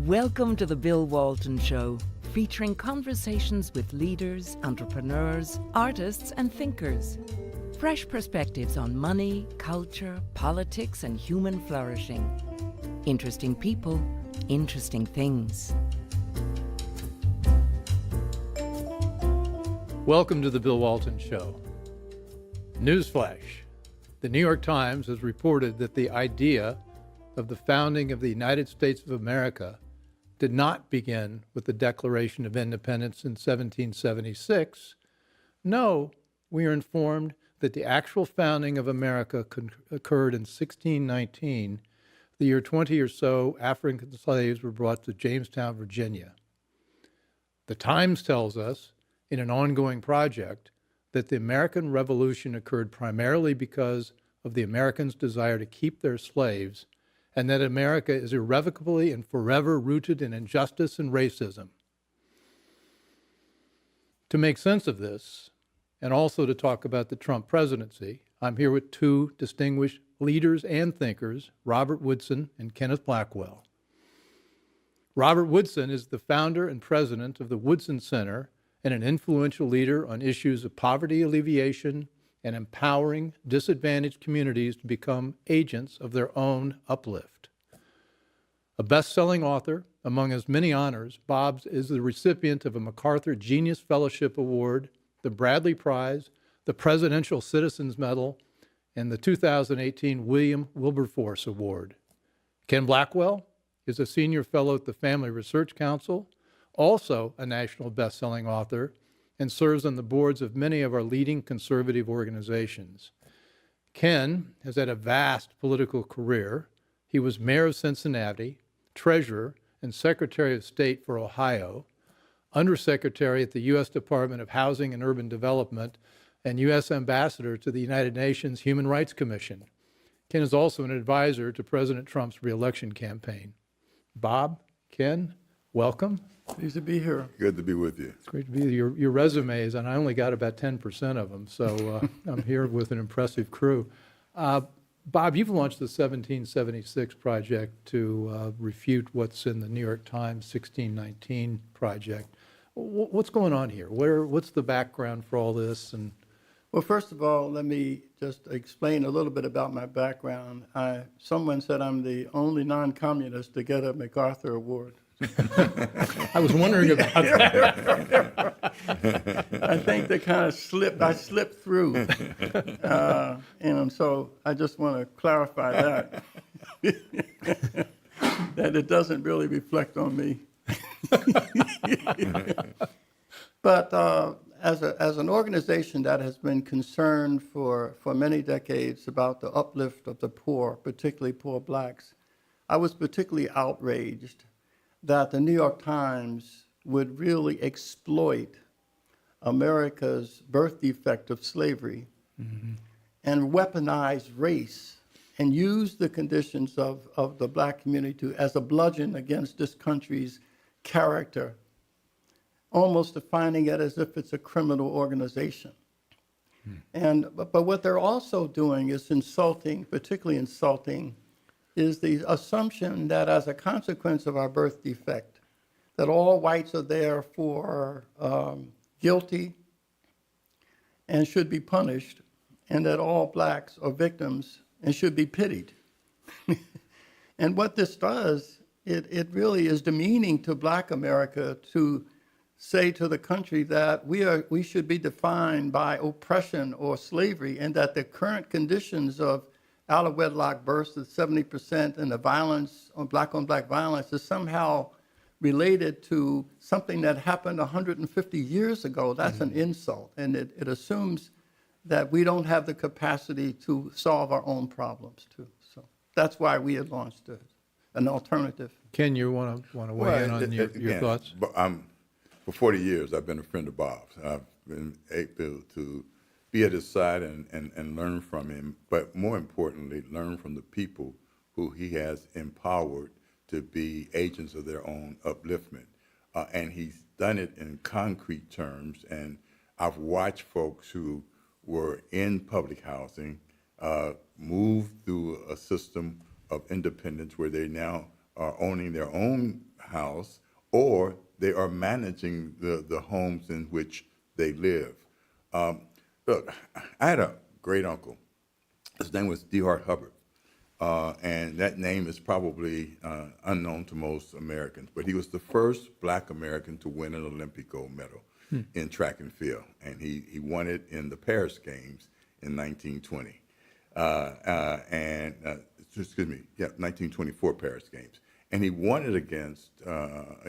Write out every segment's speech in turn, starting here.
Welcome to the Bill Walton Show, featuring conversations with leaders, entrepreneurs, artists, and thinkers. Fresh perspectives on money, culture, politics, and human flourishing. Interesting people, interesting things. Welcome to the Bill Walton Show. Newsflash. The New York Times has reported that the idea of the founding of the United States of America did not begin with the Declaration of Independence in 1776. No, we are informed that the actual founding of America occurred in 1619, the year 20 or so African slaves were brought to Jamestown, Virginia. The Times tells us, in an ongoing project, that the American Revolution occurred primarily because of the Americans' desire to keep their slaves, and that America is irrevocably and forever rooted in injustice and racism. To make sense of this, and also to talk about the Trump presidency, I'm here with two distinguished leaders and thinkers, Robert Woodson and Kenneth Blackwell. Robert Woodson is the founder and president of the Woodson Center and an influential leader on issues of poverty alleviation and empowering disadvantaged communities to become agents of their own uplift. A best-selling author, among his many honors, Bob is the recipient of a MacArthur Genius Fellowship Award, the Bradley Prize, the Presidential Citizens Medal, and the 2018 William Wilberforce Award. Ken Blackwell is a senior fellow at the Family Research Council, also a national best-selling author, and serves on the boards of many of our leading conservative organizations. Ken has had a vast political career. He was mayor of Cincinnati, treasurer, and secretary of state for Ohio, undersecretary at the U.S. Department of Housing and Urban Development, and U.S. ambassador to the United Nations Human Rights Commission. Ken is also an advisor to President Trump's reelection campaign. Bob, Ken, welcome. Pleased to be here. Good to be with you. It's great to be with you. Your resumes, and I only got about 10% of them, so I'm here with an impressive crew. Bob, you've launched the 1776 project to refute what's in the New York Times 1619 project. What's going on here? What's the background for all this? And Well, first of all, let me just explain a little bit about my background. Someone said I'm the only non-communist to get a MacArthur Award. I was wondering about that. I think I slipped through. And so I just want to clarify that, that it doesn't really reflect on me. But as an organization that has been concerned for many decades about the uplift of the poor, particularly poor blacks, I was particularly outraged that the New York Times would really exploit America's birth defect of slavery and weaponize race and use the conditions of the black community as a bludgeon against this country's character, almost defining it as if it's a criminal organization. But what they're also doing is insulting, particularly insulting, is the assumption that as a consequence of our birth defect, that all whites are therefore guilty and should be punished, and that all blacks are victims and should be pitied. And what this does, it really is demeaning to Black America to say to the country that we should be defined by oppression or slavery, and that the current conditions of out-of-wedlock births at 70% and the violence on black violence is somehow related to something that happened 150 years ago. That's an insult, and it assumes that we don't have the capacity to solve our own problems too. So that's why we had launched an alternative. Ken, you want to weigh in on your thoughts? For 40 years, I've been a friend of Bob's. I've been able to be at his side and learn from him, but more importantly, learn from the people who he has empowered to be agents of their own upliftment. And he's done it in concrete terms, and I've watched folks who were in public housing move through a system of independence where they now are owning their own house, or they are managing the homes in which they live. Look, I had a great uncle. His name was D. Hart Hubbard. And that name is probably unknown to most Americans, but he was the first black American to win an Olympic gold medal in track and field. And he won it in the Paris Games in 1920. Excuse me, 1924 Paris Games. And he won it against,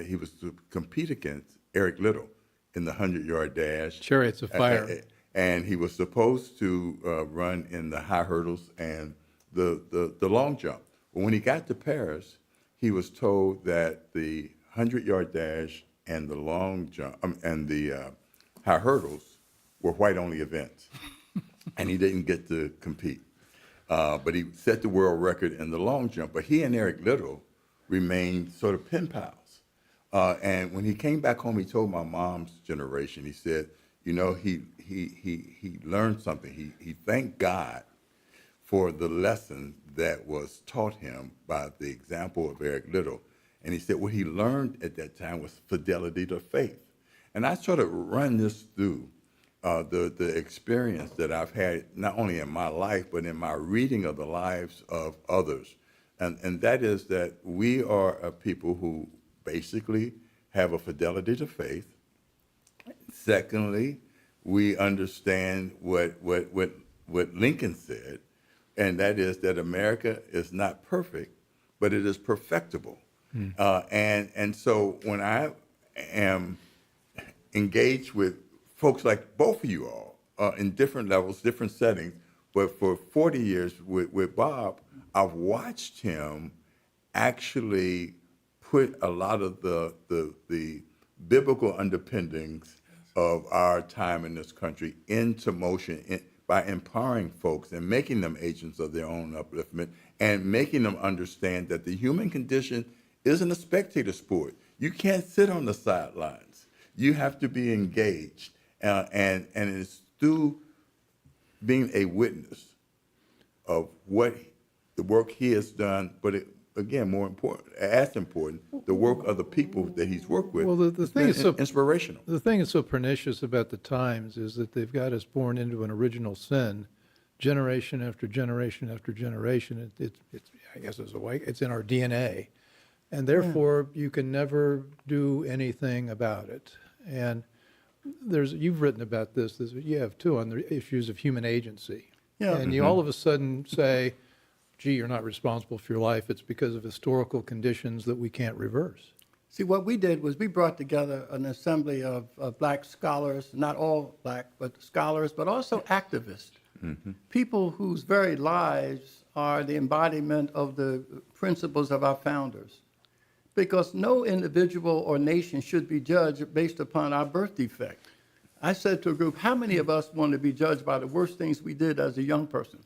he was to compete against Eric Liddell in the 100-yard dash. Chariots of Fire. And he was supposed to run in the high hurdles and the long jump. But when he got to Paris, he was told that the 100-yard dash and the long jump and the high hurdles were white-only events, and he didn't get to compete. But he set the world record in the long jump. But he and Eric Liddell remained sort of pen pals. And when he came back home, he told my mom's generation, he said, you know, he learned something. He thanked God for the lesson that was taught him by the example of Eric Liddell. And he said what he learned at that time was fidelity to faith. And I sort of run this through the experience that I've had, not only in my life, but in my reading of the lives of others. And that is that we are a people who basically have a fidelity to faith. Secondly, we understand what Lincoln said, and that is that America is not perfect, but it is perfectible. And so when I am engaged with folks like both of you all in different levels, different settings, but for 40 years with Bob, I've watched him actually put a lot of the biblical underpinnings of our time in this country into motion by empowering folks and making them agents of their own upliftment and making them understand that the human condition isn't a spectator sport. You can't sit on the sidelines. You have to be engaged. And it's through being a witness of what the work he has done, but again, more important, as important, the work of the people that he's worked with. Well, the thing is so inspirational. The thing that's so pernicious about the times is that they've got us born into an original sin, generation after generation after generation. It's I guess it's in our DNA, and therefore you can never do anything about it. And you've written about this. You have too on the issues of human agency. Yeah. And you all of a sudden say, gee, you're not responsible for your life. It's because of historical conditions that we can't reverse. See, what we did was we brought together an assembly of black scholars, not all black, but scholars, but also activists, people whose very lives are the embodiment of the principles of our founders. Because no individual or nation should be judged based upon our birth defect. I said to a group, how many of us want to be judged by the worst things we did as a young person?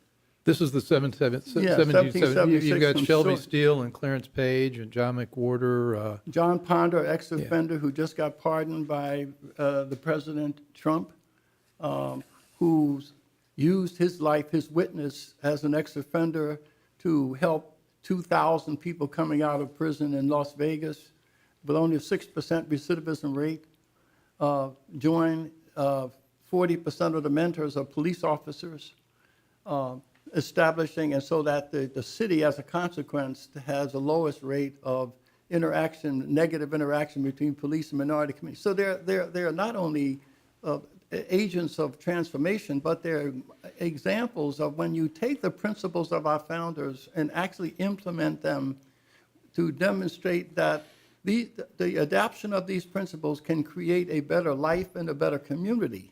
This is the 1770. You've got 1776 Shelby from Steele and Clarence Page and John McWhorter. John Ponder, ex-offender who just got pardoned by the President Trump, who's used his life, his witness as an ex-offender to help 2,000 people coming out of prison in Las Vegas with only a 6% recidivism rate. Join 40% of the mentors are police officers. Establishing, and so that the city, as a consequence, has the lowest rate of negative interaction between police and minority communities. So they're not only agents of transformation, but they're examples of when you take the principles of our founders and actually implement them to demonstrate that the adoption of these principles can create a better life and a better community.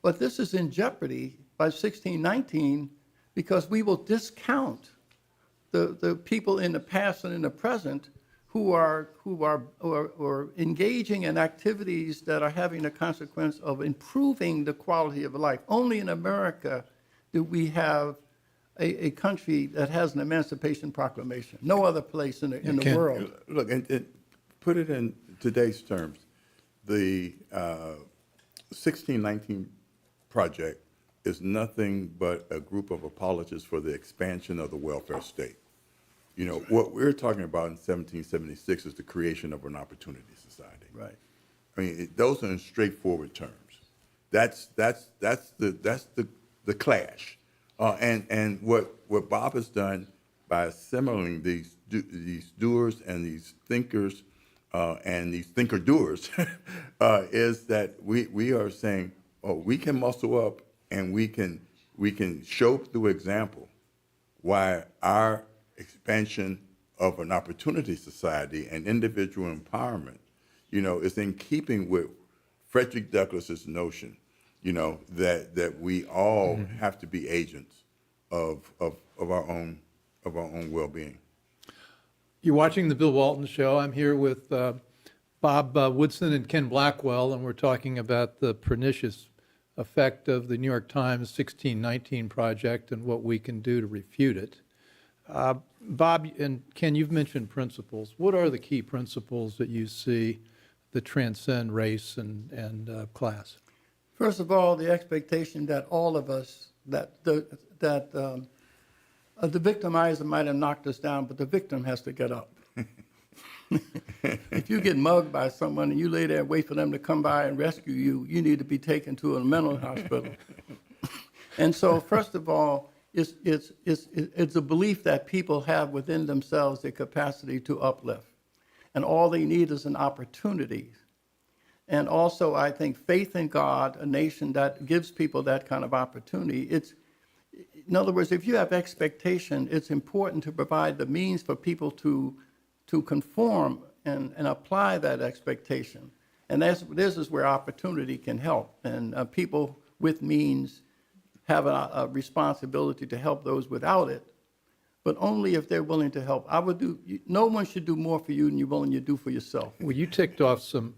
But this is in jeopardy by 1619 because we will discount the people in the past and in the present who are engaging in activities that are having the consequence of improving the quality of life. Only in America do we have a country that has an Emancipation Proclamation. No other place in the world. Look, and put it in today's terms. The 1619 Project is nothing but a group of apologists for the expansion of the welfare state. You know, what we're talking about in 1776 is the creation of an opportunity society. Right. I mean, those are in straightforward terms. That's the clash, and what Bob has done by assimilating these doers and these thinkers and these thinker-doers is that we are saying, oh, we can muscle up and we can show through example why our expansion of an opportunity society and individual empowerment, you know, is in keeping with Frederick Douglass's notion, you know, that we all have to be agents of our own well-being. You're watching the Bill Walton Show. I'm here with Bob Woodson and Ken Blackwell, and we're talking about the pernicious effect of the New York Times 1619 project and what we can do to refute it. Bob and Ken, you've mentioned principles. What are the key principles that you see that transcend race and class? First of all, the expectation that all of us, that the victimizer might have knocked us down, but the victim has to get up. If you get mugged by someone and you lay there and wait for them to come by and rescue you, you need to be taken to a mental hospital. And so, first of all, it's a belief that people have within themselves the capacity to uplift. And all they need is an opportunity. And also, I think faith in God, a nation that gives people that kind of opportunity, in other words, if you have expectation, it's important to provide the means for people to conform and apply that expectation. And this is where opportunity can help. And people with means have a responsibility to help those without it, but only if they're willing to help. No one should do more for you than you're willing to do for yourself. Well, you ticked off some,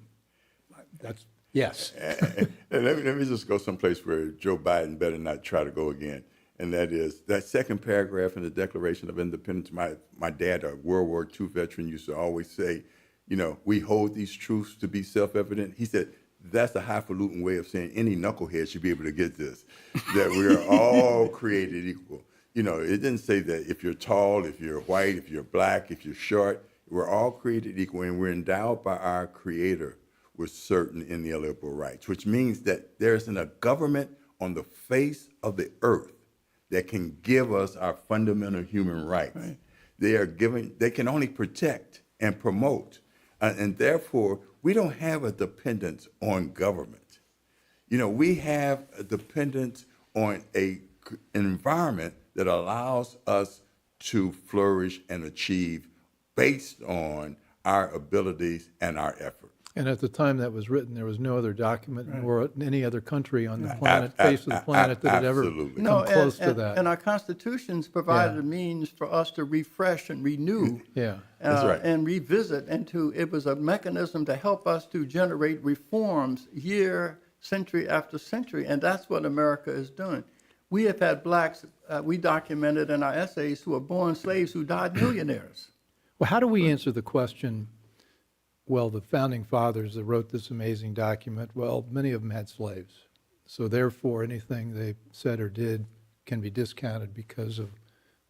yes. And let me just go someplace where Joe Biden better not try to go again. And that is that second paragraph in the Declaration of Independence. My dad, a World War II veteran, used to always say, you know, we hold these truths to be self-evident. He said, that's a highfalutin way of saying any knucklehead should be able to get this, that we are all created equal. You know, it didn't say that if you're tall, if you're white, if you're black, if you're short, we're all created equal, and we're endowed by our Creator with certain inalienable rights, which means that there isn't a government on the face of the earth that can give us our fundamental human rights. Right. They can only protect and promote. And therefore, we don't have a dependence on government. You know, we have a dependence on an environment that allows us to flourish and achieve based on our abilities and our effort. And at the time that was written, there was no other document or any other country on the planet, face of the planet, that had ever come close to that. And our constitutions provided a means for us to refresh and renew, That's right. and revisit, it was a mechanism to help us to generate reforms century after century, and that's what America is doing. We have had blacks, we documented in our essays, who were born slaves who died millionaires. Well, how do we answer the question, well, the founding fathers that wrote this amazing document, well, many of them had slaves. So therefore, anything they said or did can be discounted because of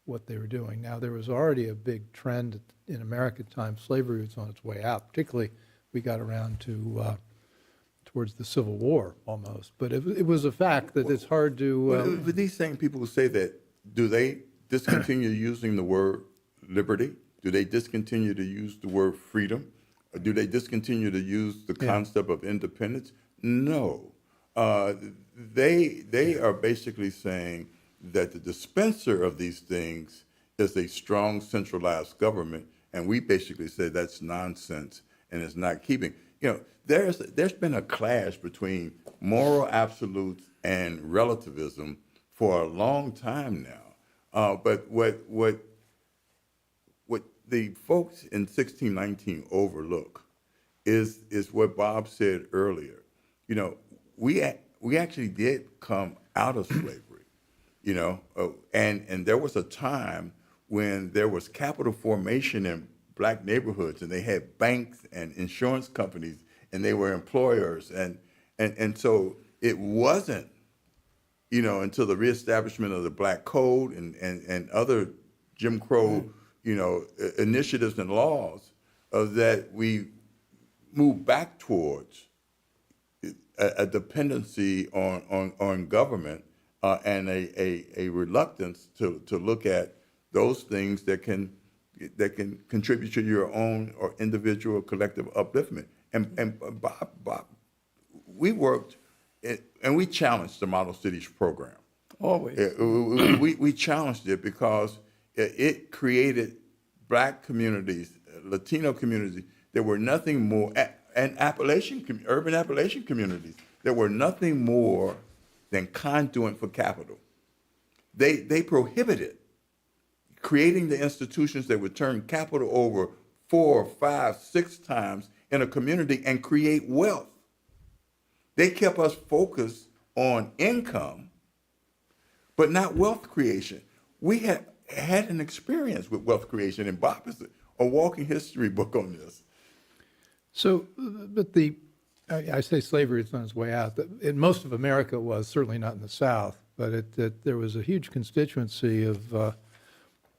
what they were doing. Now, there was already a big trend in American times. Slavery was on its way out. Particularly, we got around to towards the Civil War almost. But it was a fact that it's hard to... But these same people who say that, do they discontinue using the word liberty? Do they discontinue to use the word freedom? Or do they discontinue to use the concept of independence? No. They are basically saying that the dispenser of these things is a strong centralized government, and we basically say that's nonsense and it's not keeping. You know, there's been a clash between moral absolutes and relativism for a long time now. But what the folks in 1619 overlook is what Bob said earlier. You know, we actually did come out of slavery, you know, and there was a time when there was capital formation in black neighborhoods, and they had banks and insurance companies, and they were employers, and so it wasn't, you know, until the reestablishment of the Black Code and other Jim Crow initiatives and laws that we move back towards a dependency on government and a reluctance to look at those things that can contribute to your own or individual or collective upliftment. And Bob, we worked and we challenged the Model Cities program. Always. We challenged it because it created Black communities, Latino communities that were nothing more, and urban Appalachian communities that were nothing more than conduit for capital. They prohibited creating the institutions that would turn capital over 4, 5, 6 times in a community and create wealth. They kept us focused on income, but not wealth creation. We had an experience with wealth creation, and Bob is a walking history book on this. So, but I say slavery is on its way out. In most of America it was, certainly not in the South, but there was a huge constituency of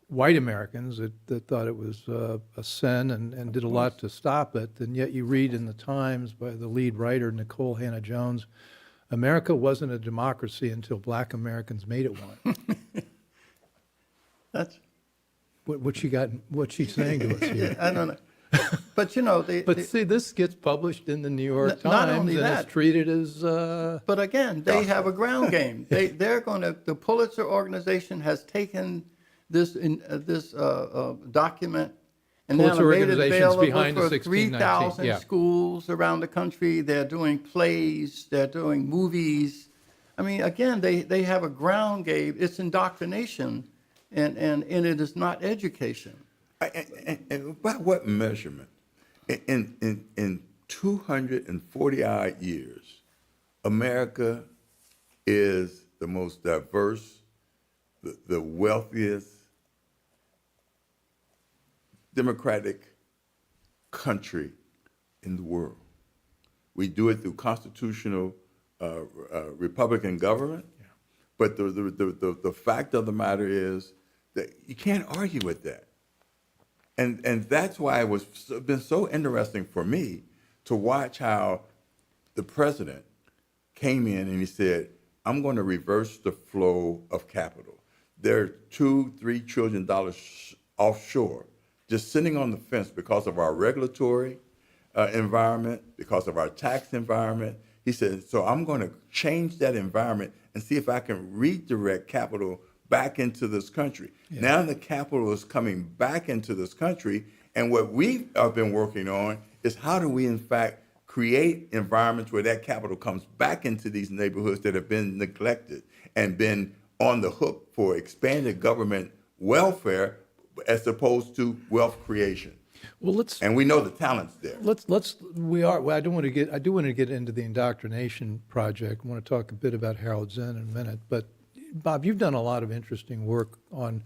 white Americans that thought it was a sin and did a lot to stop it. And yet you read in the Times by the lead writer, Nicole Hannah-Jones, America wasn't a democracy until Black Americans made it one. That's What she's saying to us here. I don't know. But See, this gets published in the New York Times, not only and that, it's treated as. But again, they have a ground game. The Pulitzer organization has taken this document and now Pulitzer made it organization's available behind the for 1619, 3,000 yeah. schools around the country. They're doing plays. They're doing movies. I mean, again, they have a ground game. It's indoctrination, and it is not education. And by what measurement? In 240-odd years, America is the most diverse, the wealthiest, democratic country in the world. We do it through constitutional Republican government, but the fact of the matter is that you can't argue with that. And that's why it's been so interesting for me to watch how the president came in and he said, I'm going to reverse the flow of capital. There are $2-3 trillion offshore, just sitting on the fence because of our regulatory environment, because of our tax environment. He said, so I'm going to change that environment and see if I can redirect capital back into this country. Yeah. Now the capital is coming back into this country, and what we have been working on is how do we, in fact, create environments where that capital comes back into these neighborhoods that have been neglected and been on the hook for expanded government welfare as opposed to wealth creation. Well, and we know the talent's there. I do want to get into the indoctrination project. I want to talk a bit about Harold Zinn in a minute, but Bob, you've done a lot of interesting work on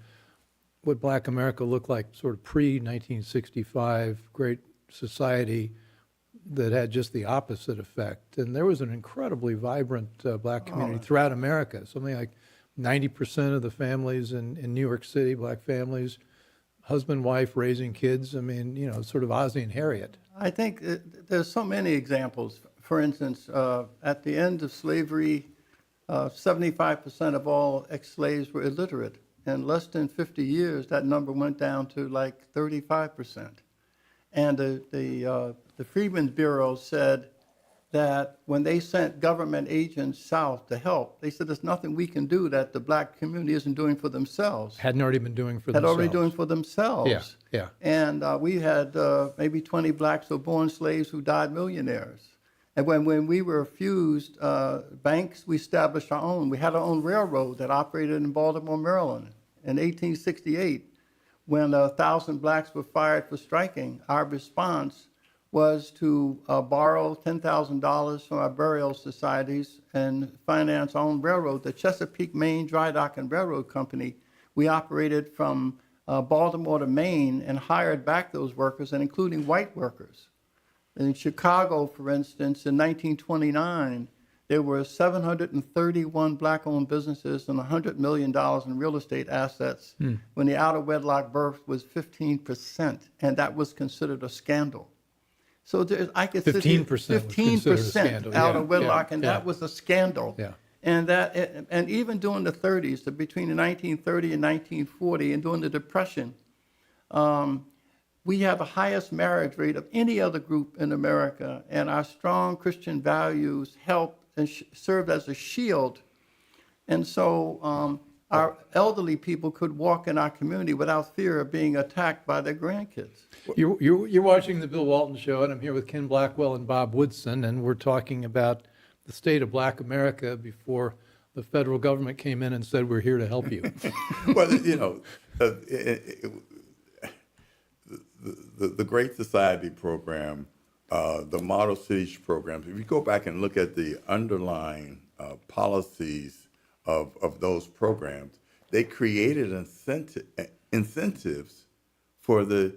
what Black America looked like sort of pre-1965, great society that had just the opposite effect. And there was an incredibly vibrant Black community throughout America. Something like 90% of the families in New York City, Black families, husband, wife, raising kids. I mean, sort of Ozzie and Harriet. I think there's so many examples. For instance, at the end of slavery, 75% of all ex-slaves were illiterate. In less than 50 years, that number went down to like 35%. And the Freedmen's Bureau said that when they sent government agents south to help, they said there's nothing we can do that the Black community isn't doing for themselves. Hadn't already been doing for themselves. Yeah. And we had maybe 20 Blacks who were born slaves who died millionaires. And when we were fused banks, we established our own. We had our own railroad that operated in Baltimore, Maryland. In 1868, when 1,000 Blacks were fired for striking, our response was to borrow $10,000 from our burial societies and finance our own railroad. The Chesapeake, Maine Dry Dock and Railroad Company, we operated from Baltimore to Maine and hired back those workers, and including white workers. In Chicago, for instance, in 1929, There were 731 black-owned businesses and $100 million in real estate assets when the out-of-wedlock birth was 15%, and that was considered a scandal. So I could 15% was considered a scandal. out Yeah, of wedlock, yeah, and yeah. that was a scandal. Yeah. And even during the 30s, between the 1930 and 1940, and during the Depression, we have the highest marriage rate of any other group in America, and our strong Christian values helped and served as a shield. And so our elderly people could walk in our community without fear of being attacked by their grandkids. You're watching the Bill Walton Show, and I'm here with Ken Blackwell and Bob Woodson, and we're talking about the state of Black America before the federal government came in and said, we're here to help you. Well, you know, the Great Society program, the Model Cities programs, if you go back and look at the underlying policies of those programs, they created incentives for the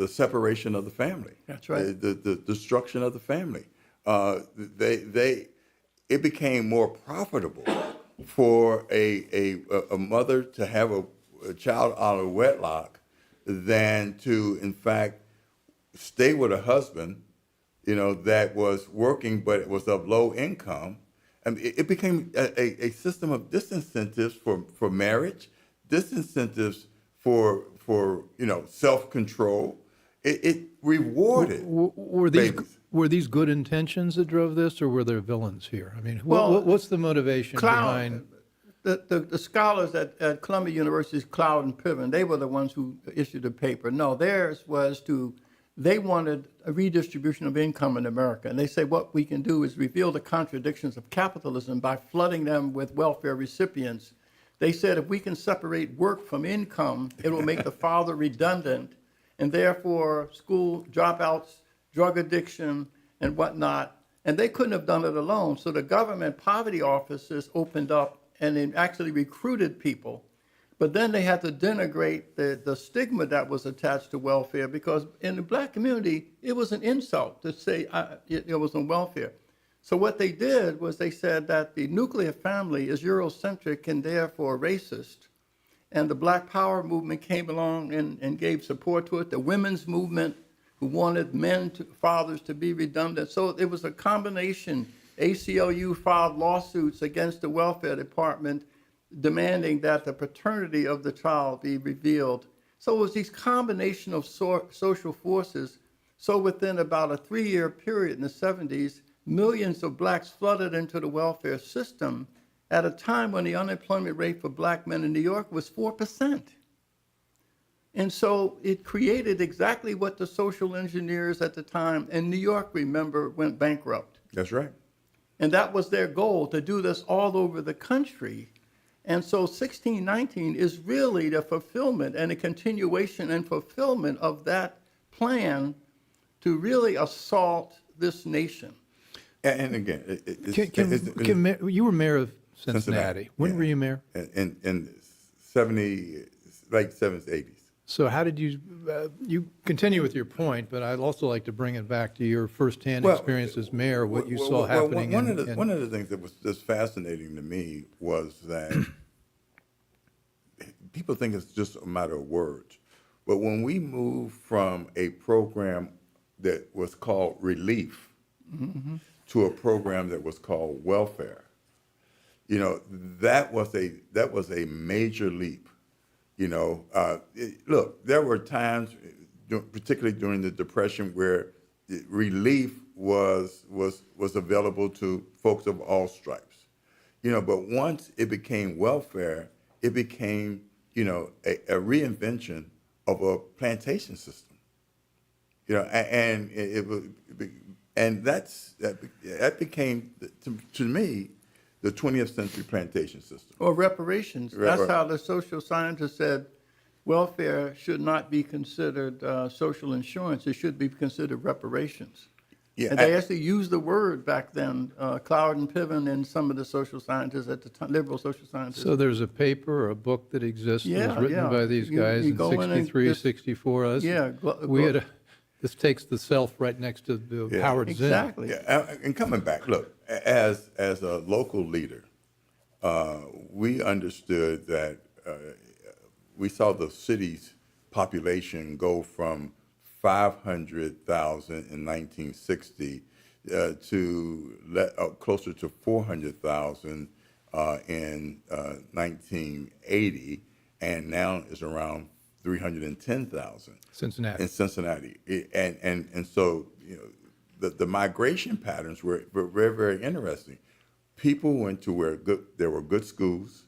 separation of the family. That's right. The destruction of the family. It became more profitable for a mother to have a child out of wedlock than to, in fact, stay with a husband, that was working but it was of low income. I mean, it became a system of disincentives for marriage, disincentives for self-control. It rewarded babies. Were these good intentions that drove this, or were there villains here? I mean, Well, what's the motivation behind? The scholars at Columbia University's Cloud and Piven, they were the ones who issued the paper. No, theirs was they wanted a redistribution of income in America. And they say what we can do is reveal the contradictions of capitalism by flooding them with welfare recipients. They said if we can separate work from income, it will make the father redundant, and therefore school dropouts, drug addiction, and whatnot. And they couldn't have done it alone. So the government poverty offices opened up and they actually recruited people. But then they had to denigrate the stigma that was attached to welfare, because in the Black community, it was an insult to say it was on welfare. So what they did was they said that the nuclear family is Eurocentric and therefore racist. And the Black Power movement came along and gave support to it. The women's movement, who wanted fathers to be redundant. So it was a combination. ACLU filed lawsuits against the welfare department demanding that the paternity of the child be revealed. So it was these combination of social forces. So within about a 3-year period in the 70s, millions of blacks flooded into the welfare system at a time when the unemployment rate for black men in New York was 4%. And so it created exactly what the social engineers at the time in New York, remember, went bankrupt. That's right. And that was their goal, to do this all over the country. And so 1619 is really the fulfillment and a continuation and fulfillment of that plan to really assault this nation. And again, you were mayor of Cincinnati. When were you mayor? In late 70s, 80s. So how did you continue with your point, but I'd also like to bring it back to your firsthand experience as mayor, what you saw happening. One of the things that was just fascinating to me was that people think it's just a matter of words. But when we moved from a program that was called relief to a program that was called welfare, that was a major leap. Look, there were times, particularly during the Depression, where relief was available to folks of all stripes. But once it became welfare, it became, a reinvention of a plantation system. And that became, to me, the 20th century plantation system. Or reparations. That's how the social scientists said welfare should not be considered social insurance. It should be considered reparations. Yeah, and they actually used the word back then, Cloud and Piven and some of the social scientists at the time, liberal social scientists. So there's a paper or a book that exists that was written by these guys in 63, 64. This takes the self right next to the Yeah. Howard Zinn. Exactly. Yeah, and coming back, look, as a local leader, we understood that we saw the city's population go from 500,000 in 1960 to closer to 400,000 in 1980, and now is around 310,000 Cincinnati. in Cincinnati. And so, you know, the migration patterns were very, very interesting. People went to where there were good schools,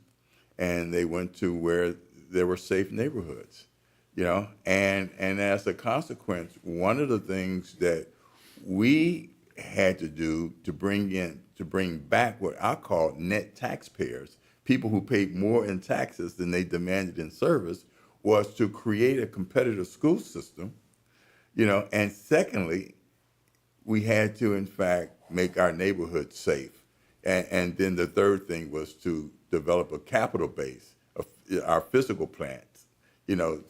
and they went to where there were safe neighborhoods, you know. And as a consequence, one of the things that we had to do to bring back what I call net taxpayers, people who paid more in taxes than they demanded in service, was to create a competitive school system, you know. And secondly, we had to, in fact, make our neighborhoods safe. And then the third thing was to develop a capital base of our physical plants, you know,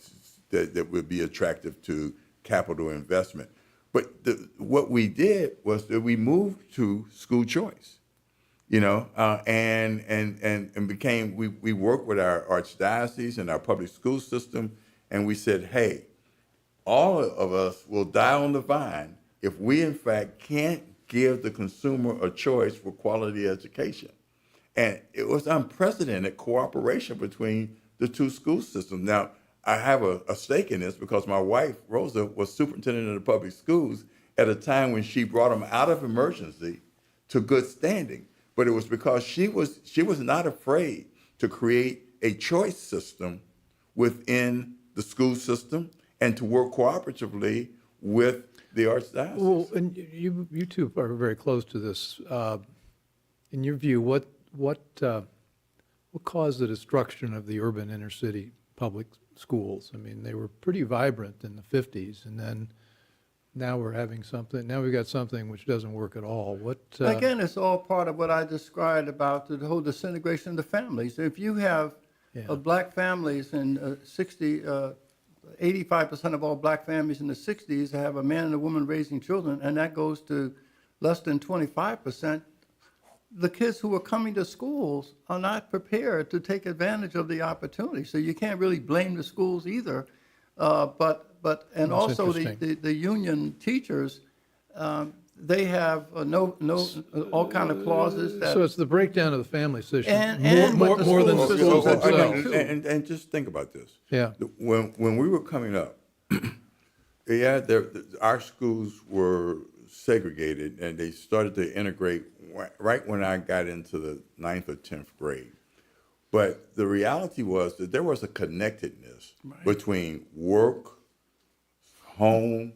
that would be attractive to capital investment. But what we did was that we moved to school choice, you know, and became, we worked with our archdiocese and our public school system, and we said, hey, all of us will die on the vine if we, in fact, can't give the consumer a choice for quality education. And it was unprecedented cooperation between the two school systems. Now, I have a stake in this because my wife, Rosa, was superintendent of the public schools at a time when she brought them out of emergency to good standing. But it was because she was not afraid to create a choice system within the school system and to work cooperatively with the archdiocese. Well, and you two are very close to this. In your view, what caused the destruction of the urban inner city public schools? I mean, they were pretty vibrant in the 50s, and then now we've got something which doesn't work at all. Again, it's all part of what I described about the whole disintegration of the families. If you have black families in 85% of all black families in the 60s have a man and a woman raising children, and that goes to less than 25%. The kids who are coming to schools are not prepared to take advantage of the opportunity. So you can't really blame the schools either. But That's also interesting. the union teachers, they have all kind of clauses that. So it's the breakdown of the family system, And more what the than the schools schools are doing, themselves. too. And just think about this. Yeah. When we were coming up, our schools were segregated, and they started to integrate right when I got into the 9th or 10th grade. But the reality was that there was a connectedness between work, home,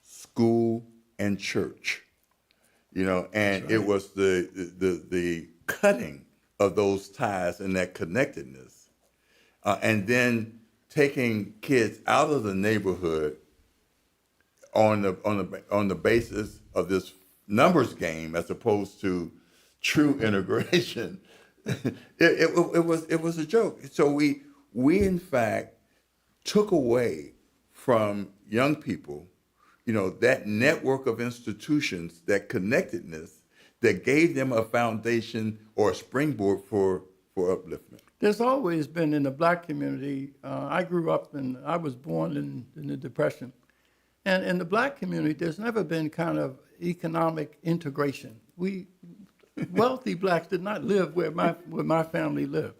school, and church. You know, and it was the cutting of those ties and that connectedness, and then taking kids out of the neighborhood on the basis of this numbers game as opposed to true integration. It was a joke. So we in fact took away from young people, you know, that network of institutions, that connectedness that gave them a foundation or a springboard for upliftment. There's always been in the black community, I was born in the Depression. And in the black community, there's never been kind of economic integration. Wealthy blacks did not live where my family lived.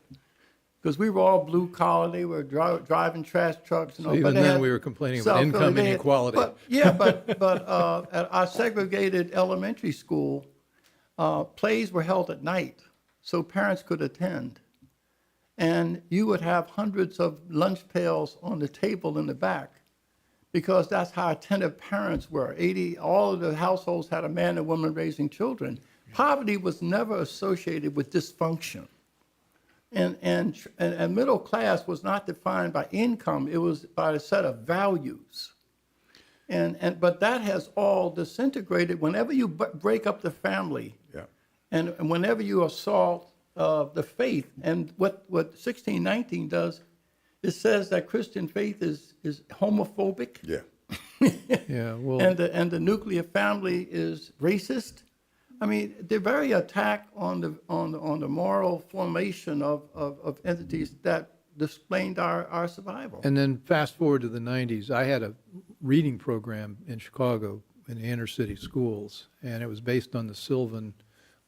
Because we were all blue collar, they were driving trash trucks. So even then we were complaining about income inequality. But at our segregated elementary school, plays were held at night so parents could attend. And you would have hundreds of lunch pails on the table in the back because that's how attentive parents were. All of the households had a man and woman raising children. Poverty was never associated with dysfunction. And middle class was not defined by income, it was by a set of values. But that has all disintegrated whenever you break up the family. Yeah. And whenever you assault the faith, and what 1619 does, it says that Christian faith is homophobic. Yeah. Yeah, well, and the nuclear family is racist. I mean, they're very attack on the moral formation of entities that explained our survival. and then fast forward to the 90s, I had a reading program in Chicago in the inner city schools, and it was based on the Sylvan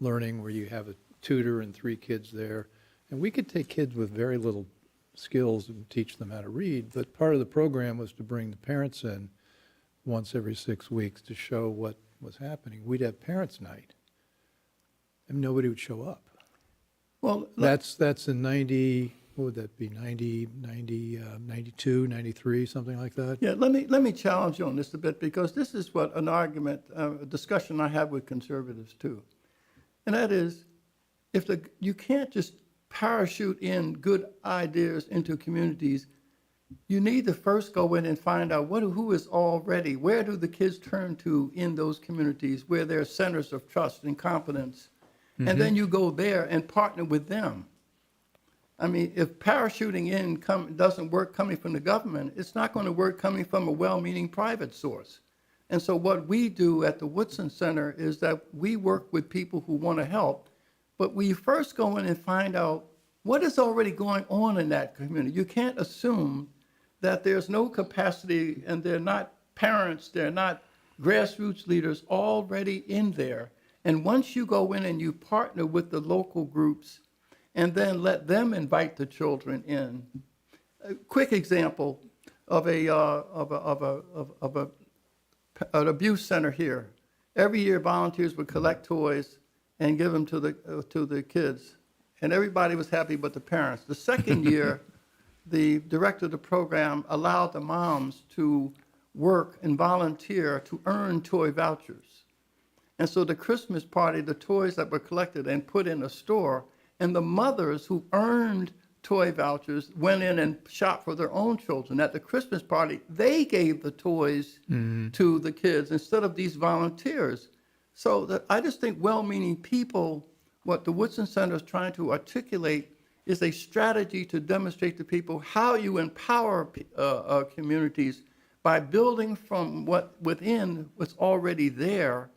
learning where you have a tutor and 3 kids there. And we could take kids with very little skills and teach them how to read, but part of the program was to bring the parents in once every 6 weeks to show what was happening. We'd have parents' night, and nobody would show up. Well, That's in 90, what would that be, 92, 93, something like that? yeah, let me challenge you on this a bit, because this is what an argument, a discussion I have with conservatives too. And that is, you can't just parachute in good ideas into communities. You need to first go in and find out who is already, where do the kids turn to in those communities where there are centers of trust and competence. And then you go there and partner with them. I mean, if parachuting in doesn't work coming from the government, it's not going to work coming from a well-meaning private source. And so what we do at the Woodson Center is that we work with people who want to help, but we first go in and find out what is already going on in that community. You can't assume that there's no capacity and they're not parents, they're not grassroots leaders already in there. And once you go in and you partner with the local groups and then let them invite the children in. A quick example of an abuse center here. Every year volunteers would collect toys and give them to the kids. And everybody was happy but the parents. The second year, the director of the program allowed the moms to work and volunteer to earn toy vouchers. And so the Christmas party, the toys that were collected and put in a store, and the mothers who earned toy vouchers went in and shopped for their own children. At the Christmas party, they gave the toys to the kids instead of these volunteers. So I just think well-meaning people, what the Woodson Center is trying to articulate is a strategy to demonstrate to people how you empower communities by building from within what's already there.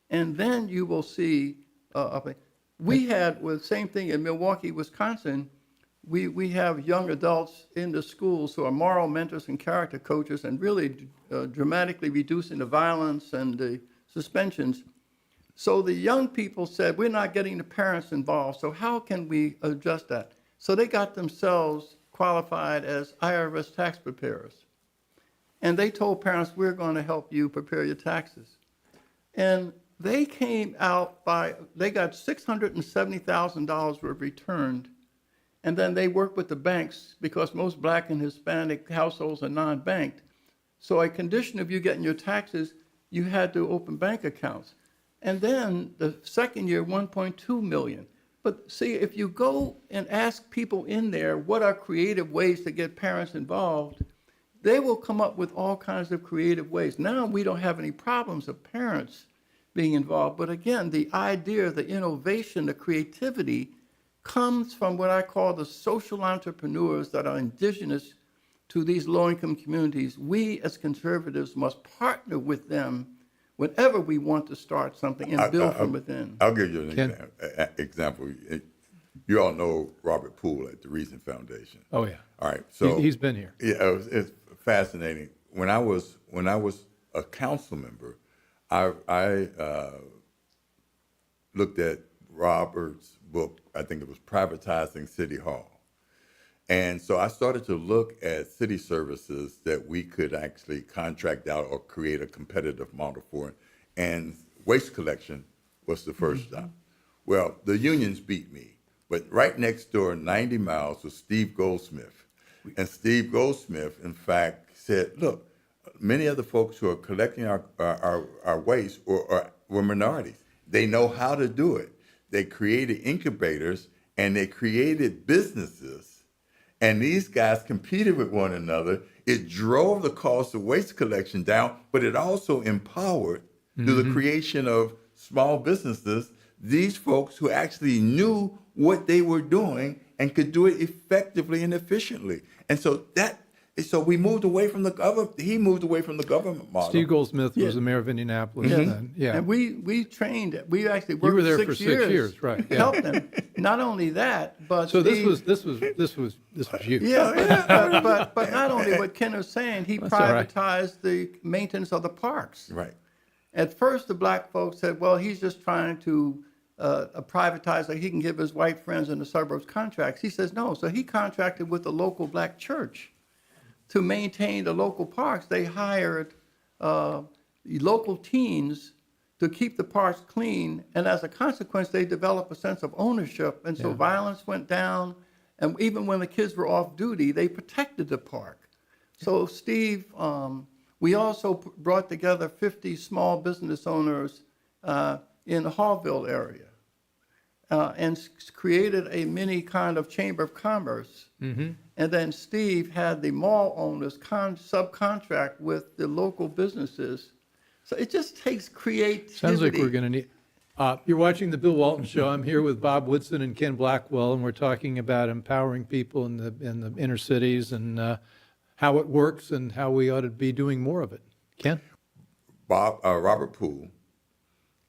And then you will see, we had the same thing in Milwaukee, Wisconsin. We have young adults in the schools who are moral mentors and character coaches and really dramatically reducing the violence and the suspensions. So the young people said, we're not getting the parents involved, so how can we adjust that? So they got themselves qualified as IRS tax preparers. And they told parents, we're going to help you prepare your taxes. And they came out they got $670,000 were returned. And then they worked with the banks because most Black and Hispanic households are non-banked. So a condition of you getting your taxes, you had to open bank accounts. And then the second year, 1.2 million. But see, if you go and ask people in there what are creative ways to get parents involved, they will come up with all kinds of creative ways. Now we don't have any problems of parents being involved. But again, the idea, the innovation, the creativity comes from what I call the social entrepreneurs that are indigenous to these low-income communities. We as conservatives must partner with them whenever we want to start something and build from within. I'll give you an example. You all know Robert Poole at the Reason Foundation. Oh, yeah. All right. So He's been here. Yeah, it's fascinating. When I was a council member, I looked at Robert's book. I think it was Privatizing City Hall. And so I started to look at city services that we could actually contract out or create a competitive model for. And waste collection was the first stop. Well, the unions beat me. But right next door, 90 miles, was Steve Goldsmith. And Steve Goldsmith, in fact, said, look, many of the folks who are collecting our waste were minorities. They know how to do it. They created incubators and they created businesses. And these guys competed with one another. It drove the cost of waste collection down, but it also empowered through the creation of small businesses these folks who actually knew what they were doing and could do it effectively and efficiently. And so So we moved away from the government. He moved away from the government model. Steve Goldsmith was Yeah. the mayor of Indianapolis Yeah. then, yeah. And we trained, we actually You worked were there 6 for 6 years. years, right, yeah. Helped them. Not only that, but So this Steve- was you. Yeah, but not only what Ken was saying, he all right. privatized the maintenance of the parks. Right. At first, the black folks said, well, he's just trying to privatize so he can give his white friends in the suburbs contracts. He says no. So he contracted with the local black church to maintain the local parks. They hired local teens to keep the parks clean. And as a consequence, they developed a sense of ownership. And so violence went down. And even when the kids were off duty, they protected the park. So Steve, we also brought together 50 small business owners in the Hallville area and created a mini kind of chamber of commerce. And then Steve had the mall owners subcontract with the local businesses. So it just takes creativity. Sounds like we're going to need, you're watching the Bill Walton Show. I'm here with Bob Woodson and Ken Blackwell, and we're talking about empowering people in the inner cities and how it works and how we ought to be doing more of it. Ken? Robert Poole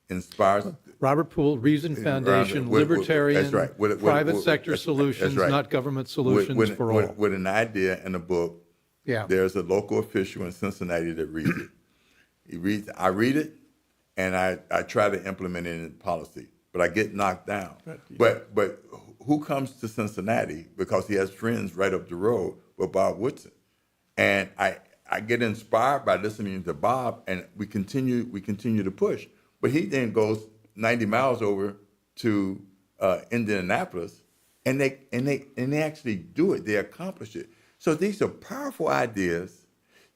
inspires. Robert Poole, Reason Foundation, libertarian, That's right. private sector that's solutions, right. not government solutions with, for all. With an idea in a book, Yeah. there's a local official in Cincinnati that reads it. I read it, and I try to implement it in policy, but I get knocked down. But who comes to Cincinnati because he has friends right up the road with Bob Woodson, and I get inspired by listening to Bob, and we continue to push. But he then goes 90 miles over to Indianapolis, and they actually do it. They accomplish it. So these are powerful ideas.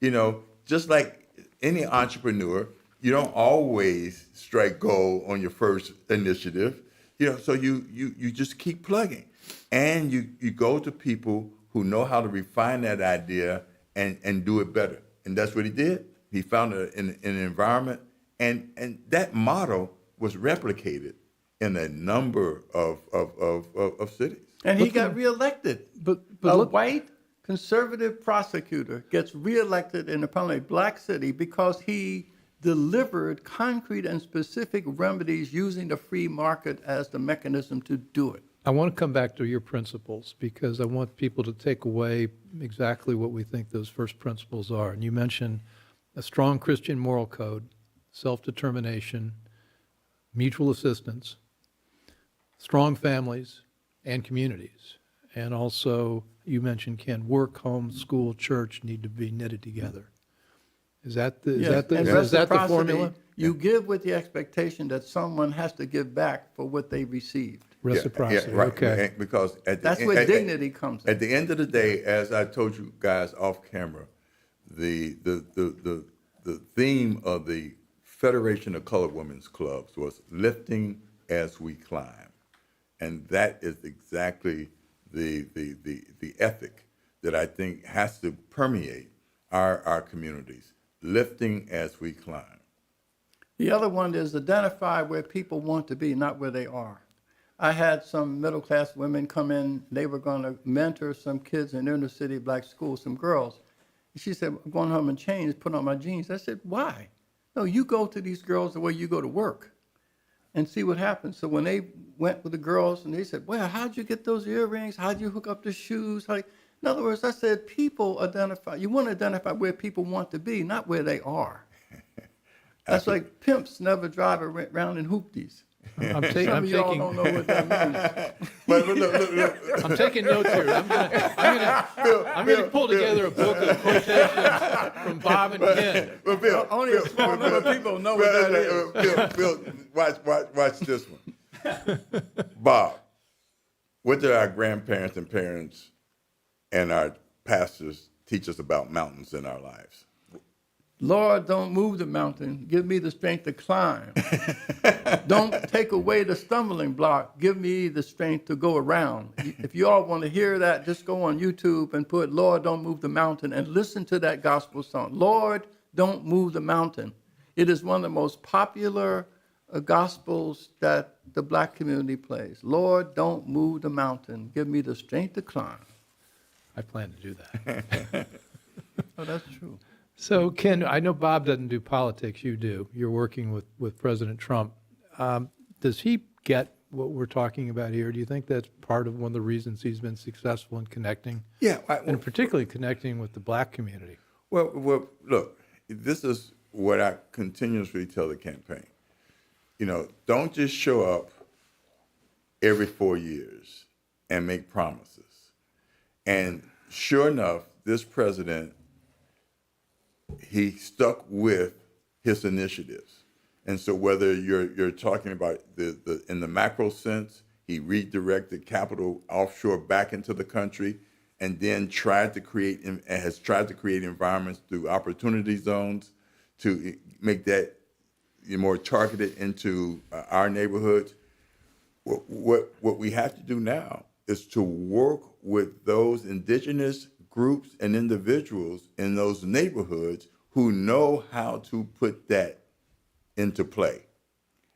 You know, just like any entrepreneur, you don't always strike gold on your first initiative. You know, so you just keep plugging, and you go to people who know how to refine that idea and do it better. And that's what he did. He found an environment, and that model was replicated in a number of cities. And he got reelected. But A look, white conservative prosecutor gets reelected in a primarily black city because he delivered concrete and specific remedies using the free market as the mechanism to do it. I want to come back to your principles because I want people to take away exactly what we think those first principles are. And you mentioned a strong Christian moral code, self-determination, mutual assistance, strong families and communities. And also, you mentioned, Ken, work, home, school, church need to be knitted together. Is that the, Yes, and is that the reciprocity, formula? You give with the expectation that someone has to give back for what they received. Reciprocity, Yeah, right. okay. And because That's where dignity comes in. At the end of the day, as I told you guys off camera, the theme of the Federation of Colored Women's Clubs was lifting as we climb, and that is exactly the ethic that I think has to permeate our communities, lifting as we climb. The other one is identify where people want to be, not where they are. I had some middle-class women come in. They were going to mentor some kids in inner city black schools, some girls. She said, I'm going home and change, put on my jeans. I said, why? No, you go to these girls the way you go to work and see what happens. So when they went with the girls and they said, well, how'd you get those earrings? How'd you hook up the shoes? In other words, I said, people identify. You want to identify where people want to be, not where they are. That's like pimps never drive around in hoopties. I'm Some of y'all don't know what that means. But look. I'm taking notes here. I'm gonna pull together a book of quotations from Bob and Ken. But Bill, Only a small number of people know what that is. Bill, watch this one. Bob, what did our grandparents and parents and our pastors teach us about mountains in our lives? Lord, don't move the mountain. Give me the strength to climb. Don't take away the stumbling block. Give me the strength to go around. If you all want to hear that, just go on YouTube and put Lord, don't move the mountain and listen to that gospel song. Lord, don't move the mountain. It is one of the most popular gospels that the black community plays. Lord, don't move the mountain. Give me the strength to climb. I plan to do that. Oh, that's true. So, Ken, I know Bob doesn't do politics. You do. You're working with President Trump. Does he get what we're talking about here? Do you think that's part of one of the reasons he's been successful in connecting, Yeah, and particularly connecting with the black community? well, look, this is what I continuously tell the campaign. Don't just show up every 4 years and make promises. And sure enough, this president, he stuck with his initiatives. And so whether you're talking about the in the macro sense, he redirected capital offshore back into the country, and then has tried to create environments through opportunity zones to make that more targeted into our neighborhoods. What we have to do now is to work with those indigenous groups and individuals in those neighborhoods who know how to put that into play.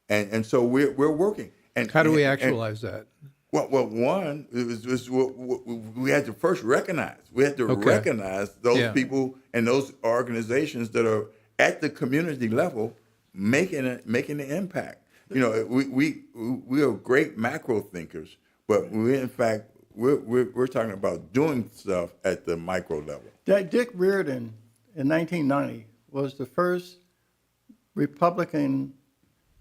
And so we're working. And How do we actualize that? Well, one, it was what we had to first recognize. We had to Okay. recognize those Yeah. people and those organizations that are at the community level making an impact. We are great macro thinkers, but we're talking about doing stuff at the micro level. Dick Riordan in 1990 was the first Republican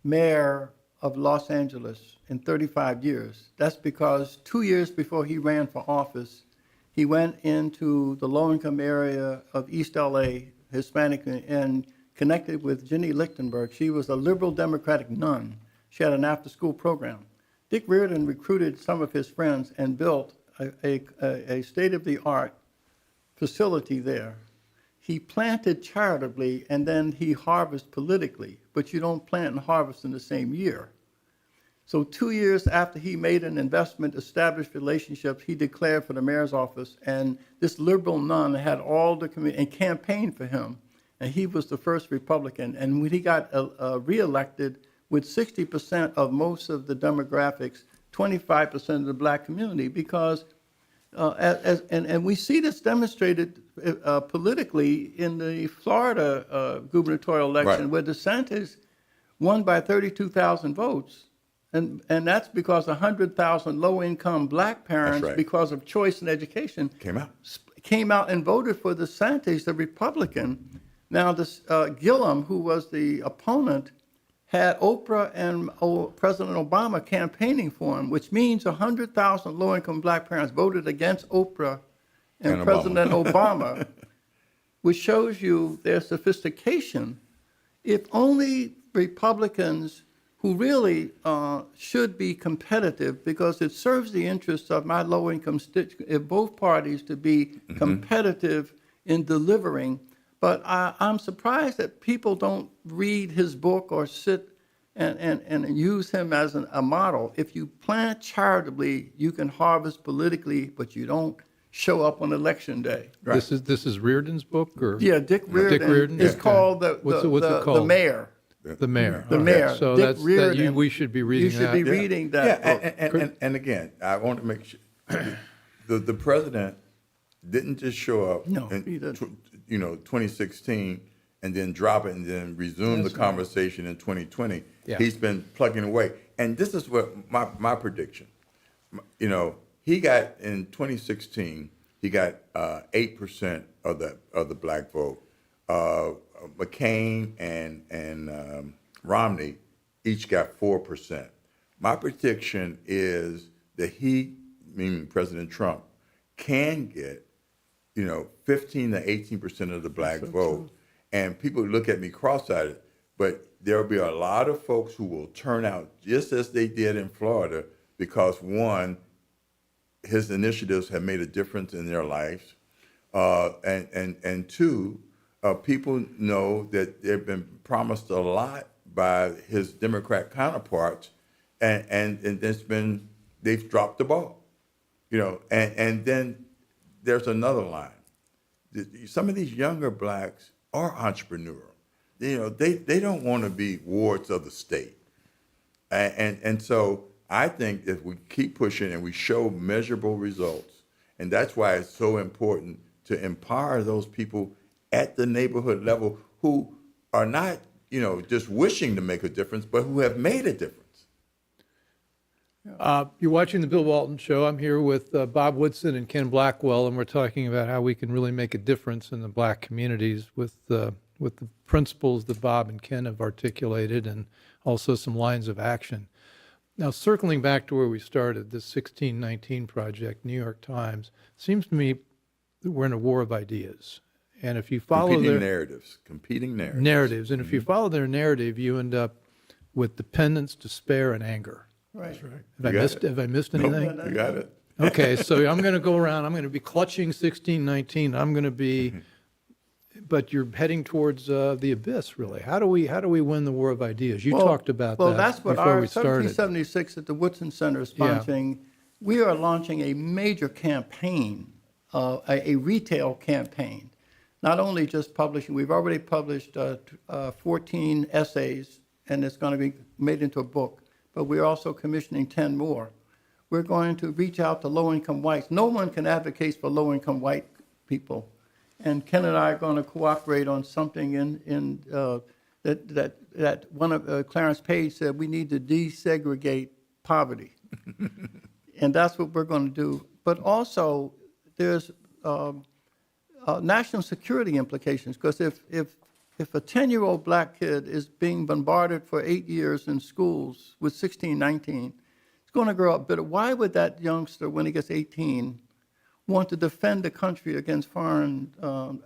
mayor of Los Angeles in 35 years. That's because 2 years before he ran for office, he went into the low-income area of East LA, Hispanic, and connected with Jenny Lichtenberg. She was a liberal Democratic nun. She had an after-school program. Dick Riordan recruited some of his friends and built a state-of-the-art facility there. He planted charitably, and then he harvested politically, but you don't plant and harvest in the same year. So 2 years after he made an investment, established relationships, he declared for the mayor's office, and this liberal nun had all the community and campaigned for him, and he was the first Republican. And when he got reelected with 60% of most of the demographics, 25% of the black community, because and we see this demonstrated politically in the Florida gubernatorial election, Right. where DeSantis won by 32,000 votes. And that's because 100,000 low-income black parents, right. because of choice in education, Came out. and voted for DeSantis, the Republican. Now, this Gillum, who was the opponent, had Oprah and President Obama campaigning for him, which means 100,000 low-income black parents voted against Oprah and President Obama, which shows you their sophistication. If only Republicans who really should be competitive, because it serves the interests of my low-income both parties to be competitive in delivering. But I'm surprised that people don't read his book or sit and use him as a model. If you plant charitably, you can harvest politically, but you don't show up on election day. Right. This is Riordan's book, or Yeah, Dick Riordan. Dick Riordan? It's Okay. called What's it the called? Mayor. The Mayor. The Okay. Mayor. So Dick Riordan. we should be reading You should that. be reading that book. And again, I want to make sure the president didn't just show up No, in he didn't. 2016 and then drop it and then resume the conversation in 2020. Yeah. He's been plugging away. And this is what my prediction. He got in 2016, he got 8% of the black vote. McCain and Romney each got 4%. My prediction is that he, meaning President Trump, can get 15 to 18% of the black vote. And people look at me cross-eyed, but there'll be a lot of folks who will turn out just as they did in Florida because, one, his initiatives have made a difference in their lives, and two, people know that they've been promised a lot by his Democrat counterparts, and they've dropped the ball, and then there's another line. Some of these younger blacks are entrepreneurial. They don't want to be wards of the state, and so I think if we keep pushing and we show measurable results, and that's why it's so important to empower those people at the neighborhood level who are not, just wishing to make a difference, but who have made a difference. You're watching the Bill Walton Show. I'm here with Bob Woodson and Ken Blackwell, and we're talking about how we can really make a difference in the black communities with the principles that Bob and Ken have articulated, and also some lines of action. Now, circling back to where we started, this 1619 project, New York Times, seems to me that we're in a war of ideas. And if you follow Competing their narratives. and if you follow their narrative, you end up with dependence, despair, and anger. Right. Have I missed anything? You got it. Okay, so I'm going to go around. I'm going to be clutching 1619. I'm going to be, but you're heading towards the abyss, really. How do we win the war of ideas? You talked about that. Well, that's what before our we started. 1776 at the Woodson Center is sponsoring. We are launching a major campaign, a retail campaign. Not only just publishing, we've already published 14 essays, and it's going to be made into a book, but we're also commissioning 10 more. We're going to reach out to low-income whites. No one can advocate for low-income white people. And Ken and I are going to cooperate on something that one of Clarence Page said, we need to desegregate poverty. And that's what we're going to do. But also, there's national security implications, because if a 10-year-old black kid is being bombarded for 8 years in schools with 1619, it's going to grow up bitter. Why would that youngster, when he gets 18, want to defend the country against foreign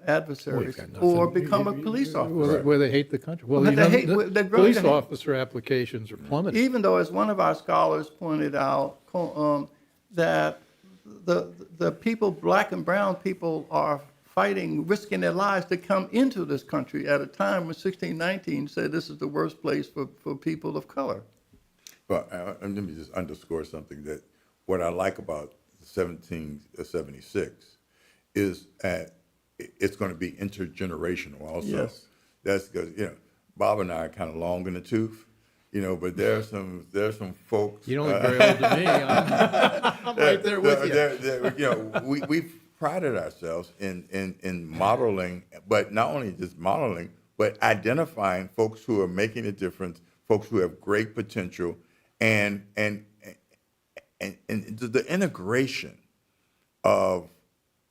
adversaries or become a police officer? Where they hate the country. Well, they're growing police to hate. officer applications are plummeting. Even though, as one of our scholars pointed out, that the people, black and brown people, are fighting, risking their lives to come into this country at a time when 1619 said this is the worst place for people of color. But let me just underscore something, that what I like about 1776 is it's going to be intergenerational also. Yes. That's because, Bob and I are kind of long in the tooth, but there's some folks. You don't look very old to me. I'm right there with you. We've prided ourselves in modeling, but not only just modeling, but identifying folks who are making a difference, folks who have great potential, and the integration of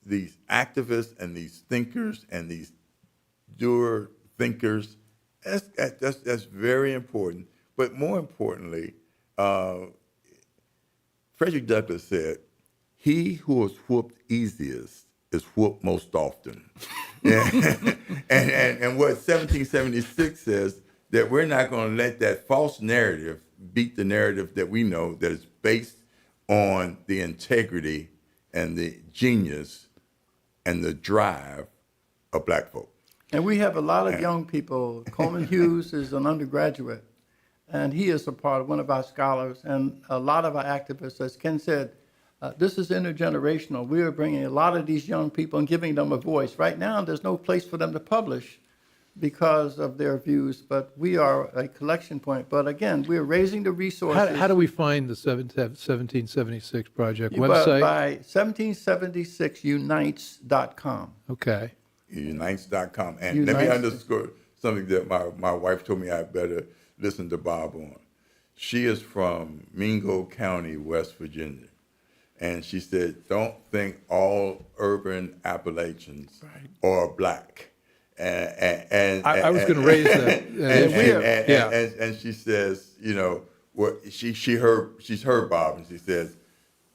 these activists and these thinkers and these doer thinkers, that's very important. But more importantly, Frederick Douglass said, "He who is whooped easiest is whooped most often." and what 1776 says, that we're not going to let that false narrative beat the narrative that we know, that is based on the integrity and the genius and the drive of black folk. And we have a lot of young people. Coleman Hughes is an undergraduate, and he is a part of one of our scholars, and a lot of our activists. As Ken said, this is intergenerational. We are bringing a lot of these young people and giving them a voice. Right now, there's no place for them to publish because of their views, but we are a collection point. But again, we're raising the resources. How do we find the 1776 project By website? 1776unites.com. Okay. Unites.com. And let me underscore something that my wife told me I better listen to Bob on. She is from Mingo County, West Virginia. And she said, don't think all urban Appalachians are black. And I was going to raise that. And she says, she's heard Bob, and she says,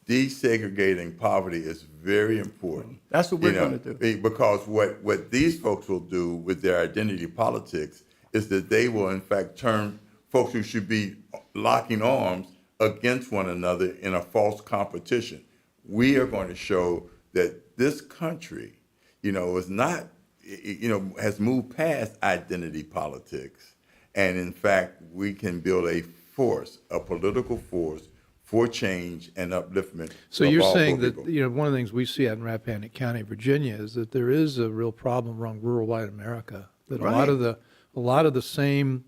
desegregating poverty is very important. That's what we're going to do. Because what these folks will do with their identity politics is that they will, in fact, turn folks who should be locking arms against one another in a false competition. We are going to show that this country, is not, has moved past identity politics. And in fact, we can build a political force for change and upliftment. So you're saying that, one of the things we see out in Rappahannock County, Virginia, is that there is a real problem around rural white America, that a lot of the same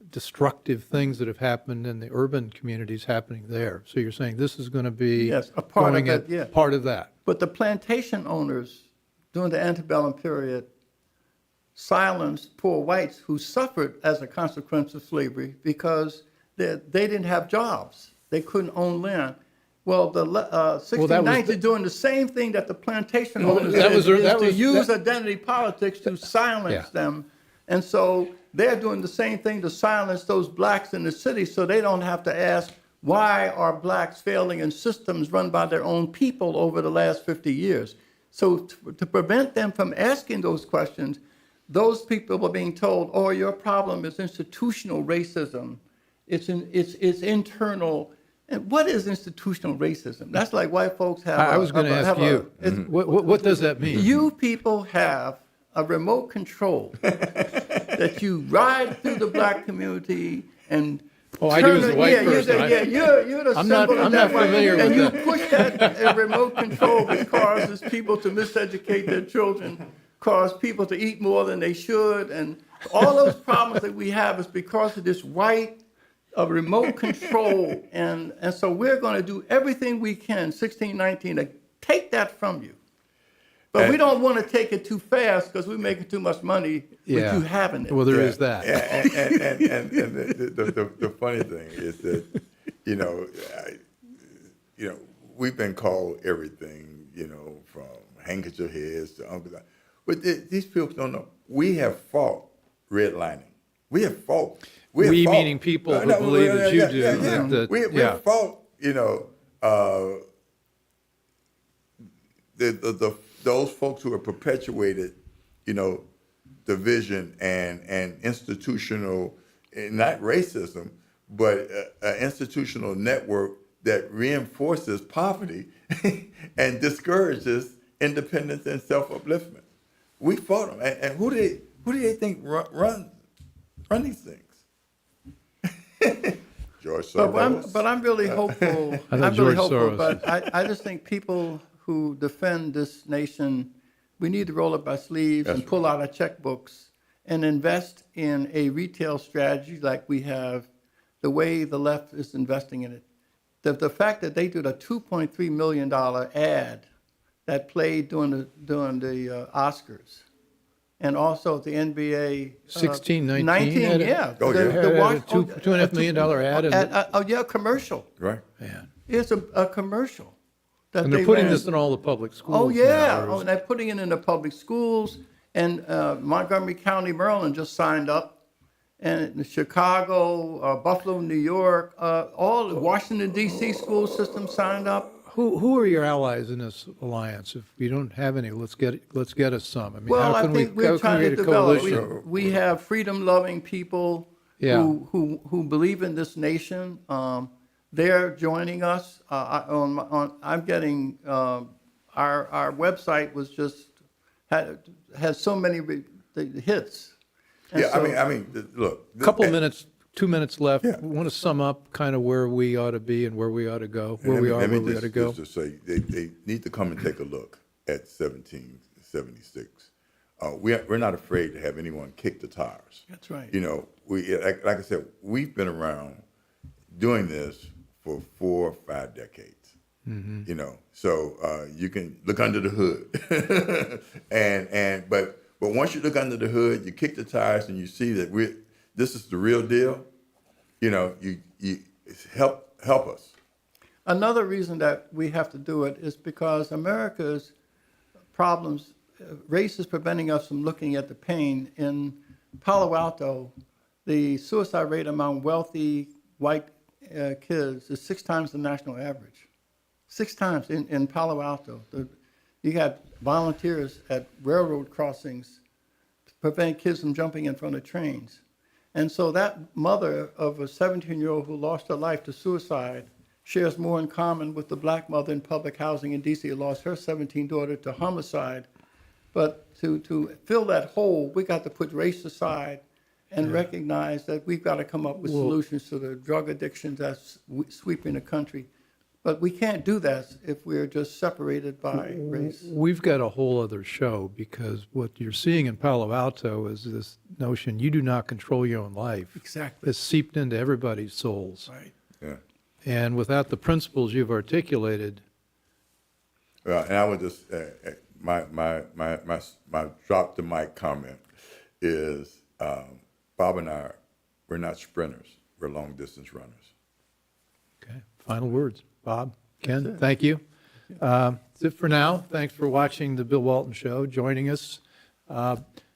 destructive things that have happened in the urban communities happening there. So you're saying this is going to be Yes, a part of it, yeah. part of that. But the plantation owners during the antebellum period, silenced poor whites who suffered as a consequence of slavery because they didn't have jobs. They couldn't own land. Well, the 1690s is doing the same thing that the plantation owners did, to use identity politics to silence them. And so they're doing the same thing to silence those blacks in the city so they don't have to ask, why are blacks failing in systems run by their own people over the last 50 years? So to prevent them from asking those questions, those people are being told, oh, your problem is institutional racism. It's internal. And what is institutional racism? That's like white folks have. I was going to ask you, what does that mean? You people have a remote control that you ride through the black community and. Oh, I do as a white person. You're the I'm symbol not of that familiar and with you that. push that remote control, which causes people to miseducate their children, cause people to eat more than they should, and all those problems that we have is because of this white remote control, and so we're going to do everything we can, 1619, to take that from you. But we don't want to take it too fast because we're making too much money with you having it. Well, there is that. And the funny thing is that, we've been called everything, from handkerchief heads to Uncle. But these people don't know. We have fought redlining. We have fought. We meaning people who believe as you do. We have fought, those folks who have perpetuated, division and institutional, not racism, but an institutional network that reinforces poverty and discourages independence and self-upliftment. We fought them, and who do they think run these things? George Soros. But I'm really hopeful. But I just think people who defend this nation, we need to roll up our sleeves and pull out our checkbooks and invest in a retail strategy like we have, the way the left is investing in it. The fact that they did a $2.3 million ad that played during the Oscars, and also the NBA 1619. Yeah. Oh, yeah. $2.5 million ad. Commercial. Right. Man. It's a commercial. And they're putting this in all the public schools. Oh, yeah. And they're putting it in the public schools. And Montgomery County, Maryland just signed up. And Chicago, Buffalo, New York, all the Washington, D.C. school system signed up. Who are your allies in this alliance? If we don't have any, let's get us some. I mean, well, how can I think we're trying to develop. We have freedom-loving people who believe in this nation. They're joining us. I'm getting our website was just has so many hits. And I mean, look. Couple minutes. 2 minutes left. Yeah. We want to sum up kind of where we ought to be and where we ought to go, where we ought to go. Just to say, they need to come and take a look at 1776. We're not afraid to have anyone kick the tires. That's right. Like I said, we've been around doing this for 4 or 5 decades. Mm-hmm. So you can look under the hood, but once you look under the hood, you kick the tires and you see that this is the real deal. You help us. Another reason that we have to do it is because America's problems, race is preventing us from looking at the pain. In Palo Alto, the suicide rate among wealthy white kids is 6 times the national average. 6 times in Palo Alto. You got volunteers at railroad crossings to prevent kids from jumping in front of trains. And so that mother of a 17-year-old who lost her life to suicide shares more in common with the black mother in public housing in D.C. who lost her 17 daughter to homicide. But to fill that hole, we got to put race aside and recognize that we've got to come up with solutions to the drug addictions that's sweeping the country. But we can't do that if we're just separated by race. We've got a whole other show, because what you're seeing in Palo Alto is this notion you do not control your own life. Exactly. It's seeped into everybody's souls. Right. Yeah. And without the principles you've articulated. And I would just my drop the mic comment is Bob and I, we're not sprinters. We're long distance runners. Okay, final words. Bob, Ken, thank you. That's it for now. Thanks for watching The Bill Walton Show, joining us.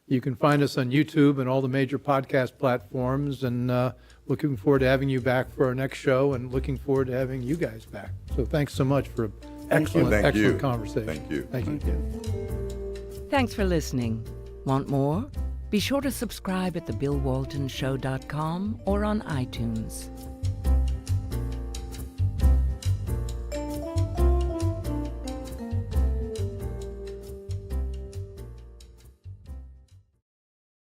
You can find us on YouTube and all the major podcast platforms, and looking forward to having you back for our next show, and looking forward to having you guys back. So thanks so much for an excellent conversation. Thank you. Thank you. Thanks for listening. Want more? Be sure to subscribe at thebillwaltonshow.com or on iTunes.